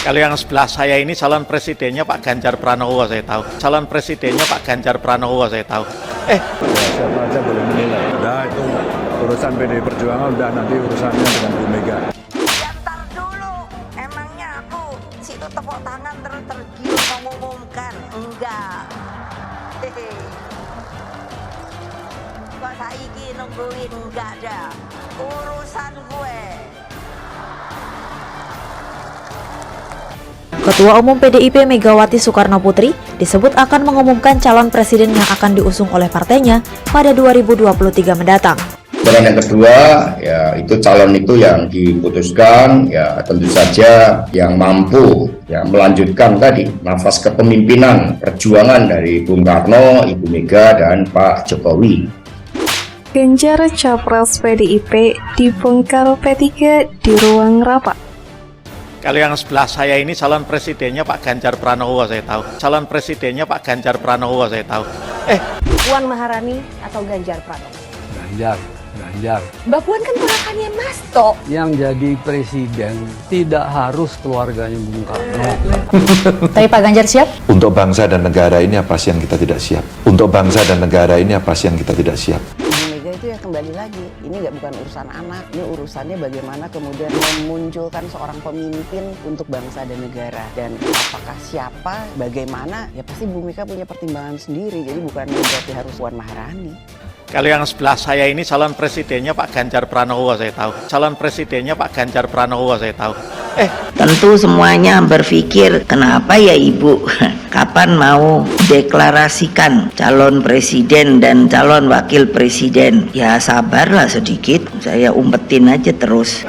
Kalau yang sebelah saya ini calon presidennya Pak Ganjar Pranowo, saya tahu. Calon presidennya Pak Ganjar Pranowo, saya tahu. Siapa aja boleh menilai. Nah itu urusan PDI Perjuangan, udah nanti urusannya dengan Bu Mega. Ntar dulu, emangnya aku situ tepuk tangan terus tergiur mengumumkan? Enggak. Kok saiki nungguin? Enggak ada. Urusan gue. Ketua Umum PDIP Megawati Soekarnoputri disebut akan mengumumkan calon presiden yang akan diusung oleh partainya pada 2023 mendatang. Dan yang kedua, ya itu calon itu yang diputuskan, ya tentu saja yang mampu ya melanjutkan tadi nafas kepemimpinan perjuangan dari Bung Karno, Ibu Mega, dan Pak Jokowi. Ganjar Capres PDIP dibongkar P3 di ruang rapat. Kalau yang sebelah saya ini calon presidennya Pak Ganjar Pranowo, saya tahu. Calon presidennya Pak Ganjar Pranowo, saya tahu. Puan Maharani atau Ganjar Pranowo? Ganjar. Mbak Puan kan ponakannya Mas Tok. Yang jadi presiden tidak harus keluarganya Bung Karno. Tapi Pak Ganjar siap? Untuk bangsa dan negara ini apa sih yang kita tidak siap? Untuk bangsa dan negara ini apa sih yang kita tidak siap? Ibu Mega itu ya kembali lagi, ini bukan urusan anak, ini urusannya bagaimana kemudian memunculkan seorang pemimpin untuk bangsa dan negara. Dan apakah siapa, bagaimana, ya pasti Bu Mega punya pertimbangan sendiri, jadi bukan berarti harus Puan Maharani. Kalau yang sebelah saya ini calon presidennya Pak Ganjar Pranowo, saya tahu. Calon presidennya Pak Ganjar Pranowo, saya tahu. Tentu semuanya berpikir, kenapa ya Ibu? Kapan mau deklarasikan calon presiden dan calon wakil presiden? Ya sabarlah sedikit, saya umpetin aja terus.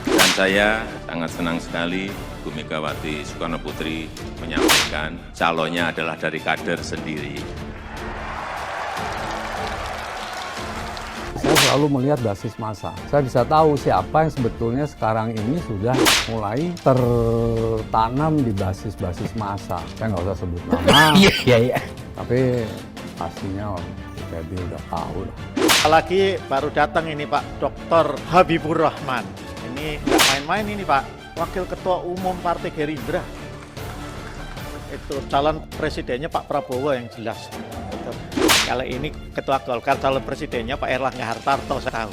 Dan saya sangat senang sekali Bu Megawati Soekarnoputri menyampaikan calonnya adalah dari kader sendiri. Saya selalu melihat basis massa. Saya bisa tahu siapa yang sebetulnya sekarang ini sudah mulai tertanam di basis-basis massa. Saya nggak usah sebut nama. Iya. Tapi pastinya jadi udah tahu lah. Apalagi baru datang ini Pak Dr. Habibur Rahman. Ini nggak main-main ini Pak. Wakil Ketua Umum Partai Gerindra. Itu calon presidennya Pak Prabowo yang jelas. Itu. Kalau ini Ketua Golkar, calon presidennya Pak Erlangga Hartarto, saya tahu.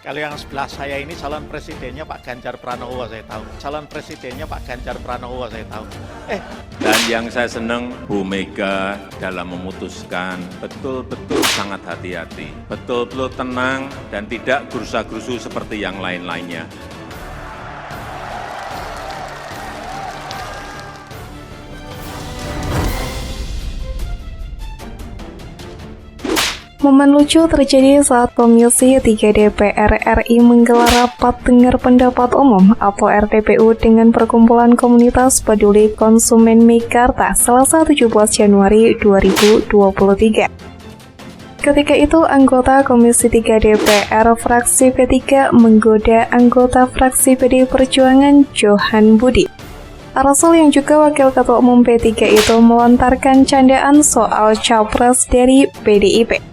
Kalau yang sebelah saya ini calon presidennya Pak Ganjar Pranowo, saya tahu. Calon presidennya Pak Ganjar Pranowo, saya tahu. Dan yang saya senang, Bu Mega dalam memutuskan betul-betul sangat hati-hati, betul-betul tenang dan tidak gerusa-gerusu seperti yang lain-lainnya. Momen lucu terjadi saat Komisi 3 DPR RI menggelar rapat dengar pendapat umum atau RDPU dengan Perkumpulan Komunitas Peduli Konsumen Meikarta Selasa 17 Januari 2023. Ketika itu, anggota Komisi 3 DPR fraksi P3 menggoda anggota fraksi PDI Perjuangan Johan Budi. Rasul yang juga Wakil Ketua Umum P3 itu melontarkan candaan soal capres dari PDIP.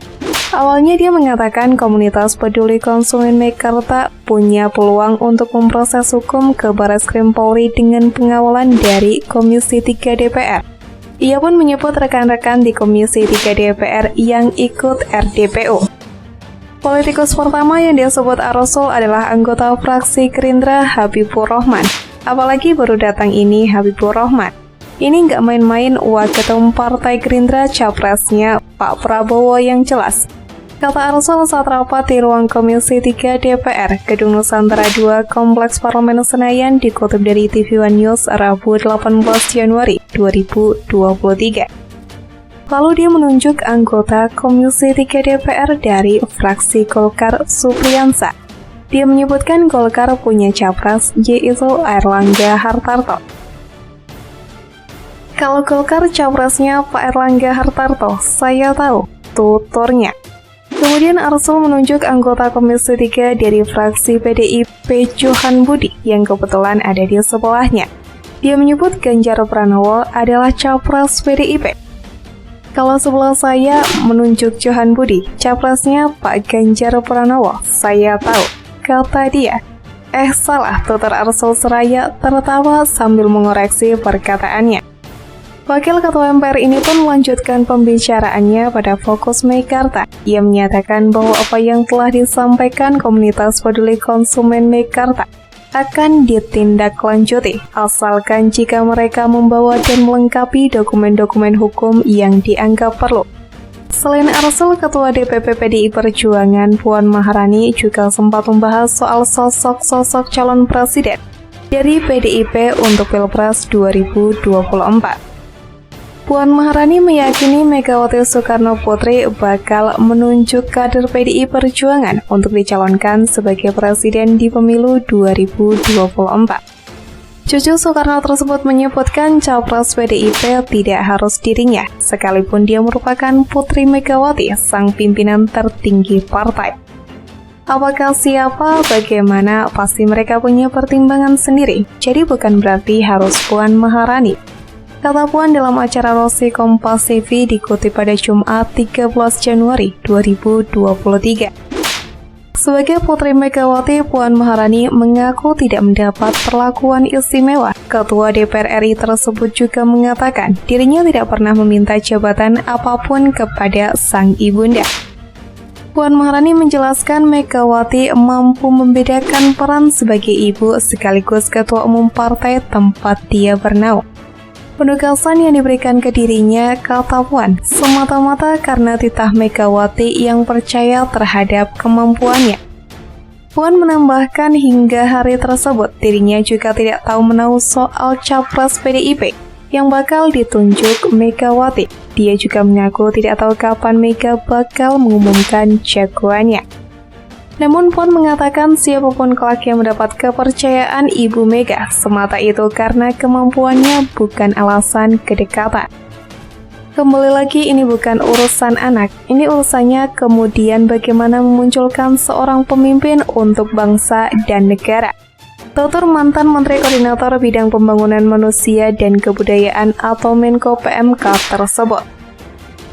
Awalnya dia mengatakan Komunitas Peduli Konsumen Meikarta punya peluang untuk memproses hukum ke Barreskrim Polri dengan pengawalan dari Komisi 3 DPR. Ia pun menyebut rekan-rekan di Komisi 3 DPR yang ikut RDPU. Politikus pertama yang disebut Rasul adalah anggota fraksi Gerindra Habibur Rahman. Apalagi baru datang ini Habibur Rahman. Ini nggak main-main waketum Partai Gerindra capresnya Pak Prabowo yang jelas. Kata Arsul saat rapat di ruang Komisi 3 DPR, Gedung Nusantara 2, Kompleks Parlemen Senayan, dikutip dari TV One News, Rabu 18 Januari 2023. Lalu dia menunjuk anggota Komisi 3 DPR dari fraksi Golkar, Supriyansa. Dia menyebutkan Golkar punya capres, yaitu Erlangga Hartarto. Kalau Golkar capresnya Pak Erlangga Hartarto, saya tahu, tuturnya. Kemudian Arsul menunjuk anggota Komisi 3 dari fraksi PDIP Johan Budi yang kebetulan ada di sebelahnya. Dia menyebut Ganjar Pranowo adalah capres PDIP. Kalau sebelah saya menunjuk Johan Budi, capresnya Pak Ganjar Pranowo, saya tahu, kata dia. Salah, tutur Arsul Seraya tertawa sambil mengoreksi perkataannya. Wakil Ketua MPR ini pun melanjutkan pembicaraannya pada Fokus Meikarta. Ia menyatakan bahwa apa yang telah disampaikan komunitas peduli konsumen Meikarta akan ditindaklanjuti, asalkan jika mereka membawa dan melengkapi dokumen-dokumen hukum yang dianggap perlu. Selain Arsul, Ketua DPP PDI Perjuangan Puan Maharani juga sempat membahas soal sosok-sosok calon presiden dari PDIP untuk Pilpres 2024. Puan Maharani meyakini Megawati Soekarno Putri bakal menunjuk kader PDI Perjuangan untuk dicalonkan sebagai presiden di pemilu 2024. Cucu Soekarno tersebut menyebutkan capres PDIP tidak harus dirinya, sekalipun dia merupakan putri Megawati, sang pimpinan tertinggi partai. Apakah siapa, bagaimana, pasti mereka punya pertimbangan sendiri, jadi bukan berarti harus Puan Maharani, kata Puan dalam acara Rosi Kompas TV dikutip pada Jumat 13 Januari 2023. Sebagai putri Megawati, Puan Maharani mengaku tidak mendapat perlakuan istimewa. Ketua DPR RI tersebut juga mengatakan dirinya tidak pernah meminta jabatan apapun kepada sang ibunda. Puan Maharani menjelaskan Megawati mampu membedakan peran sebagai ibu sekaligus ketua umum partai tempat dia bernaung. Penugasan yang diberikan ke dirinya, kata Puan, semata-mata karena titah Megawati yang percaya terhadap kemampuannya. Puan menambahkan hingga hari tersebut, dirinya juga tidak tahu menahu soal capres PDIP yang bakal ditunjuk Megawati. Dia juga mengaku tidak tahu kapan Mega bakal mengumumkan jagoannya. Namun Puan mengatakan siapapun kelak yang mendapat kepercayaan Ibu Mega, semata itu karena kemampuannya bukan alasan kedekatan. Kembali lagi, ini bukan urusan anak, ini urusannya kemudian bagaimana memunculkan seorang pemimpin untuk bangsa dan negara. Tutur mantan Menteri Koordinator Bidang Pembangunan Manusia dan Kebudayaan atau Menko PMK tersebut.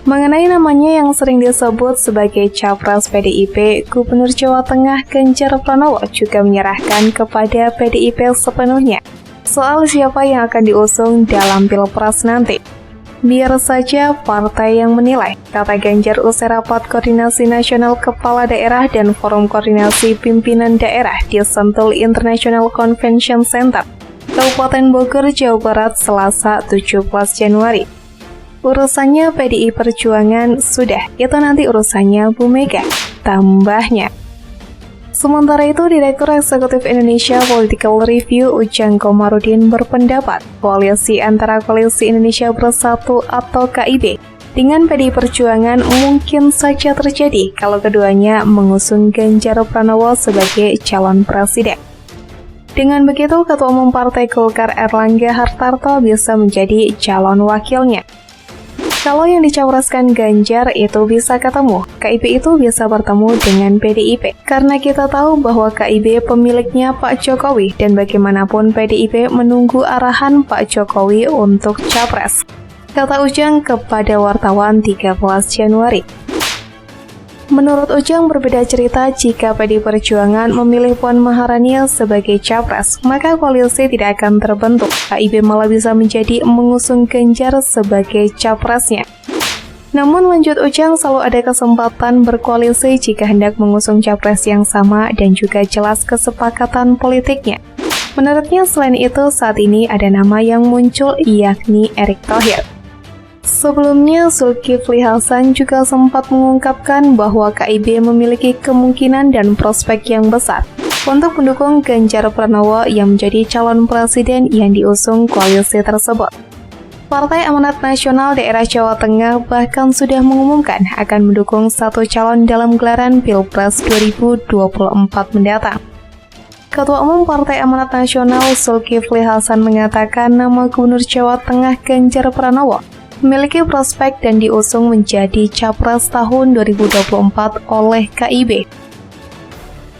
Mengenai namanya yang sering disebut sebagai capres PDIP, Gubernur Jawa Tengah Ganjar Pranowo juga menyerahkan kepada PDIP sepenuhnya soal siapa yang akan diusung dalam Pilpres nanti. Biar saja partai yang menilai, kata Ganjar usai rapat koordinasi nasional kepala daerah dan forum koordinasi pimpinan daerah di Sentul International Convention Center, Kabupaten Bogor, Jawa Barat, Selasa 17 Januari. Urusannya PDI Perjuangan sudah, itu nanti urusannya Bu Mega, tambahnya. Sementara itu, Direktur Eksekutif Indonesia Political Review Ujang Komarudin berpendapat koalisi antara Koalisi Indonesia Bersatu atau KIB dengan PDI Perjuangan mungkin saja terjadi kalau keduanya mengusung Ganjar Pranowo sebagai calon presiden. Dengan begitu, Ketua Umum Partai Golkar Erlangga Hartarto bisa menjadi calon wakilnya. Kalau yang dicapreskan Ganjar itu bisa ketemu, KIB itu bisa bertemu dengan PDIP. Karena kita tahu bahwa KIB pemiliknya Pak Jokowi dan bagaimanapun PDIP menunggu arahan Pak Jokowi untuk capres, kata Ujang kepada wartawan 13 Januari. Menurut Ujang, berbeda cerita jika PDI Perjuangan memilih Puan Maharani sebagai capres, maka koalisi tidak akan terbentuk. KIB malah bisa menjadi mengusung Ganjar sebagai capresnya. Namun lanjut Ujang, selalu ada kesempatan berkoalisi jika hendak mengusung capres yang sama dan juga jelas kesepakatan politiknya. Menurutnya selain itu, saat ini ada nama yang muncul yakni Erick Thohir. Sebelumnya, Zulkifli Hasan juga sempat mengungkapkan bahwa KIB memiliki kemungkinan dan prospek yang besar untuk mendukung Ganjar Pranowo yang menjadi calon presiden yang diusung koalisi tersebut. Partai Amanat Nasional Daerah Jawa Tengah bahkan sudah mengumumkan akan mendukung satu calon dalam gelaran Pilpres 2024 mendatang. Ketua Umum Partai Amanat Nasional Zulkifli Hasan mengatakan nama Gubernur Jawa Tengah Ganjar Pranowo memiliki prospek dan diusung menjadi capres tahun 2024 oleh KIB.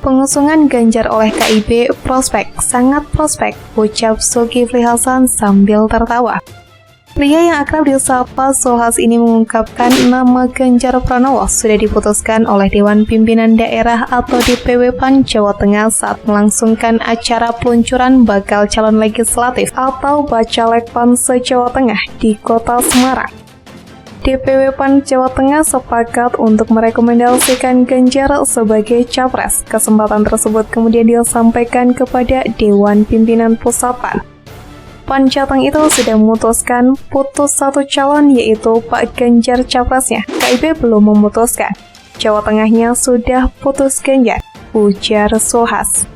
Pengusungan Ganjar oleh KIB prospek, sangat prospek, ucap Zulkifli Hasan sambil tertawa. Pria yang akrab disapa Zulhas ini mengungkapkan nama Ganjar Pranowo sudah diputuskan oleh Dewan Pimpinan Daerah atau DPW PAN Jawa Tengah saat melangsungkan acara peluncuran bakal calon legislatif atau Bacalek PAN se-Jawa Tengah di Kota Semarang. DPW PAN Jawa Tengah sepakat untuk merekomendasikan Ganjar sebagai capres. Kesempatan tersebut kemudian disampaikan kepada Dewan Pimpinan Pusat PAN. PAN Jateng itu sudah memutuskan putus satu calon yaitu Pak Ganjar capresnya. KIP belum memutuskan. Jawa Tengahnya sudah putus Ganjar, ujar Zulhas.